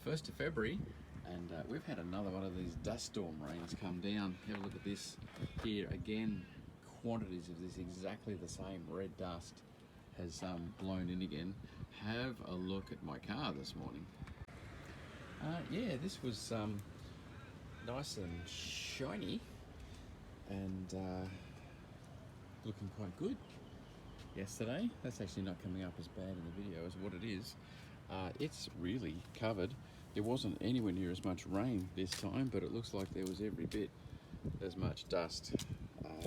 1st of February, and we've had another one of these dust storm rains come down. Have a look at this here again. Quantities of this exactly the same red dust has blown in again. Have a look at my car this morning. Yeah, this was nice and shiny and looking quite good yesterday. That's actually not coming up as bad in the video as what it is. It's really covered. There wasn't anywhere near as much rain this time, but it looks like there was every bit as much dust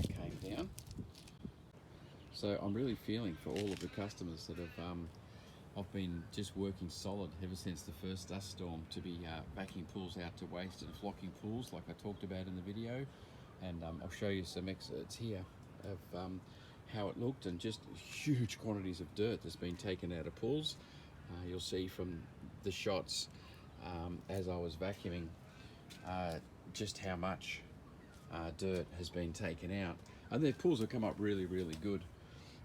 came down. So I'm really feeling for all of the customers that have I've been just working solid ever since the first dust storm to be backing pools out to waste and flocking pools like I talked about in the video, and I'll show you some excerpts here of how it looked, and just huge quantities of dirt that's been taken out of pools. You'll see from the shots as I was vacuuming just how much dirt has been taken out, and the pools have come up really good.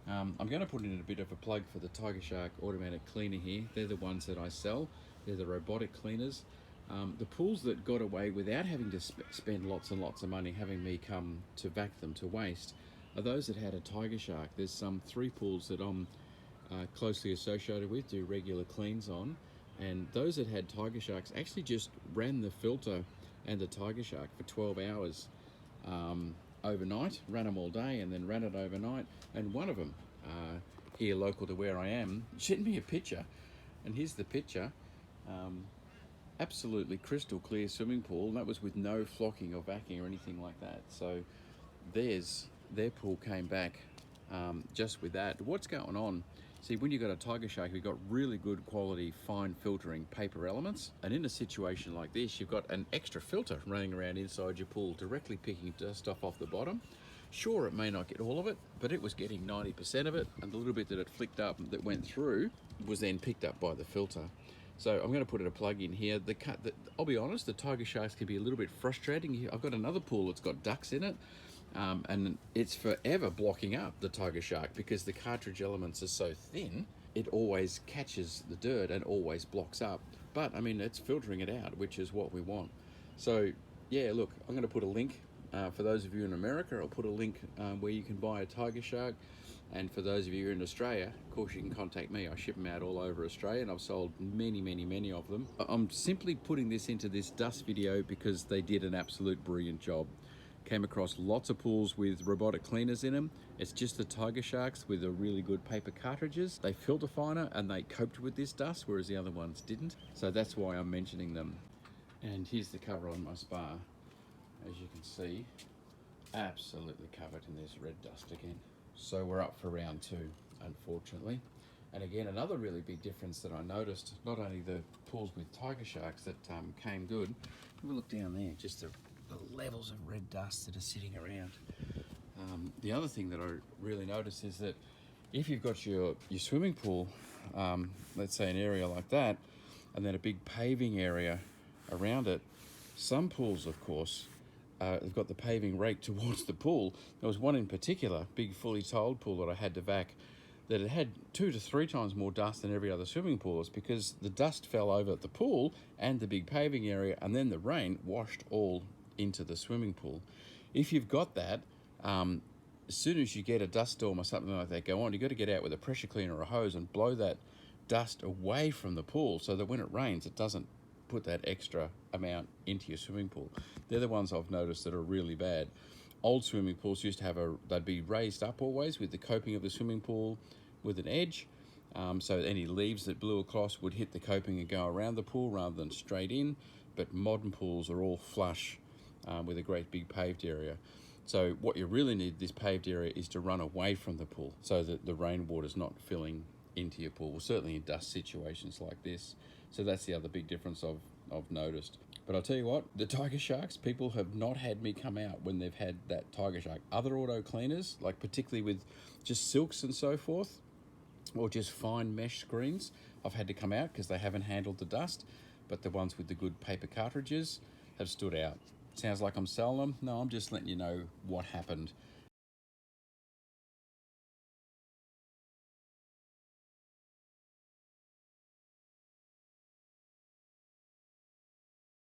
I'm going to put in a bit of a plug for the Tigershark automatic cleaner here. They're the ones that I sell. They're the robotic cleaners. The pools that got away without having to spend lots and lots of money having me come to vac them to waste are those that had a Tigershark. There's some 3 pools that I'm closely associated with, do regular cleans on, and those that had Tigersharks actually just ran the filter and the Tigershark for 12 hours overnight, ran them all day and then ran it overnight. And one of them here local to where I am sent me a picture, and here's the picture. Absolutely crystal clear swimming pool, and that was with no flocking or vacuuming or anything like that. So their pool came back just with that. What's going on? See, when you've got a Tigershark, you've got really good quality fine filtering paper elements, and in a situation like this you've got an extra filter running around inside your pool directly picking dust off the bottom. Sure, it may not get all of it, but it was getting 90% of it, and the little bit that it flicked up that went through was then picked up by the filter. So I'm going to put a plug in here. I'll be honest, the Tigersharks can be a little bit frustrating. I've got another pool that's got ducks in it, and it's forever blocking up the Tigershark because the cartridge elements are so thin, it always catches the dirt and always blocks up. But I mean, it's filtering it out, which is what we want. So yeah, look, I'm going to put a link for those of you in America. I'll put a link where you can buy a Tigershark, and for those of you in Australia, of course, you can contact me. I ship them out all over Australia, and I've sold many of them. I'm simply putting this into this dust video because they did an absolute brilliant job. Came across lots of pools with robotic cleaners in them. It's just the Tigersharks with a really good paper cartridges. They filter finer and they coped with this dust, whereas the other ones didn't. So that's why I'm mentioning them. And here's the cover on my spa. As you can see, absolutely covered in this red dust again. So we're up for round 2, unfortunately. And again, another really big difference that I noticed, not only the pools with Tigersharks that came good, we'll look down there, just the levels of red dust that are sitting around. The other thing that I really noticed is that if you've got your swimming pool, let's say an area like that, and then a big paving area around it, some pools, of course, they've got the paving raked towards the pool. There was one in particular, big fully tiled pool that I had to vac, that it had 2 to 3 times more dust than every other swimming pool. It's because the dust fell over the pool and the big paving area, and then the rain washed all into the swimming pool. If you've got that, as soon as you get a dust storm or something like that go on, you've got to get out with a pressure cleaner or a hose and blow that dust away from the pool so that when it rains, it doesn't put that extra amount into your swimming pool. They're the ones I've noticed that are really bad. Old swimming pools used to have they'd be raised up always with the coping of the swimming pool with an edge, so any leaves that blew across would hit the coping and go around the pool rather than straight in. But modern pools are all flush with a great big paved area. So what you really need, this paved area, is to run away from the pool so that the rainwater's not filling into your pool, certainly in dust situations like this. So that's the other big difference I've noticed. But I'll tell you what, the Tigersharks, people have not had me come out when they've had that Tigershark. Other auto cleaners, like particularly with just silks and so forth, or just fine mesh screens, I've had to come out because they haven't handled the dust. But the ones with the good paper cartridges have stood out. Sounds like I'm selling them? No, I'm just letting you know what happened